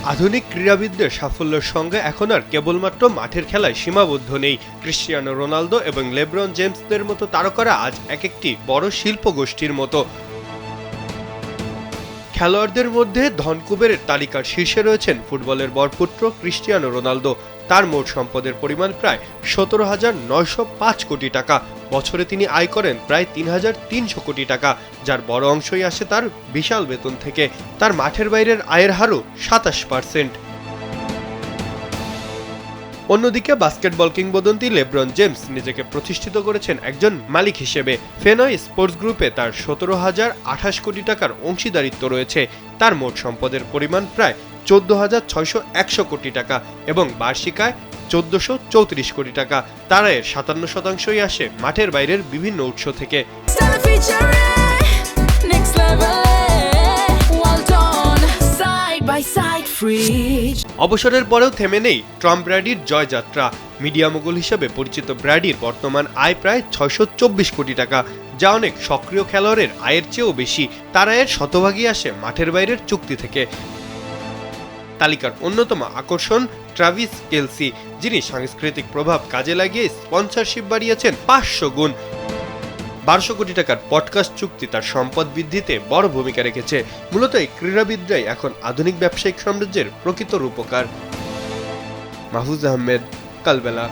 আধুনিক ক্রীড়াবিদদের সাফল্যের সঙ্গে এখন আর কেবলমাত্র মাঠের খেলায় সীমাবদ্ধ নেই। ক্রিস্টিয়ানো রোনালদো এবং লেব্রন জেমসদের মতো তারকারা আজ এক একটি বড় শিল্পগোষ্ঠীর মতো। খেলোয়াড়দের মধ্যে ধনকুবেরের তালিকার শীর্ষে রয়েছেন ফুটবলের বরপুত্র ক্রিস্টিয়ানো রোনালদো। তার মোট সম্পদের পরিমাণ প্রায় 17,905 কোটি টাকা। বছরে তিনি আয় করেন প্রায় 3,300 কোটি টাকা, যার বড় অংশই আসে তার বিশাল বেতন থেকে। তার মাঠের বাইরের আয়ের হারও 27%। অন্যদিকে বাস্কেটবল কিংবদন্তি লেব্রন জেমস নিজেকে প্রতিষ্ঠিত করেছেন একজন মালিক হিসেবে। ফেনওয়ে স্পোর্টস গ্রুপে তার 17,028 কোটি টাকার অংশীদারিত্ব রয়েছে। তার মোট সম্পদের পরিমাণ প্রায় 14,601 কোটি টাকা এবং বার্ষিক আয় 1,434 কোটি টাকা। তার আয়ের 57%ই আসে মাঠের বাইরের বিভিন্ন উৎস থেকে। অবসরের পরেও থেমে নেই টম ব্র্যাডির জয়যাত্রা। মিডিয়া মোগল হিসেবে পরিচিত ব্র্যাডির বর্তমান আয় প্রায় 624 কোটি টাকা, যা অনেক সক্রিয় খেলোয়াড়ের আয়ের চেয়েও বেশি। তার আয়ের শতভাগই আসে মাঠের বাইরের চুক্তি থেকে। তালিকার অন্যতম আকর্ষণ ট্রাভিস কেলসি, যিনি সাংস্কৃতিক প্রভাব কাজে লাগিয়ে স্পন্সরশিপ বাড়িয়েছেন 500 গুণ। 1200 কোটি টাকার পডকাস্ট চুক্তি তার সম্পদ বৃদ্ধিতে বড় ভূমিকা রেখেছে। মূলত এই ক্রীড়াবিদরাই এখন আধুনিক ব্যবসায়িক সাম্রাজ্যের প্রকৃত রূপকার। মাহফুজ আহমেদ, কালবেলা।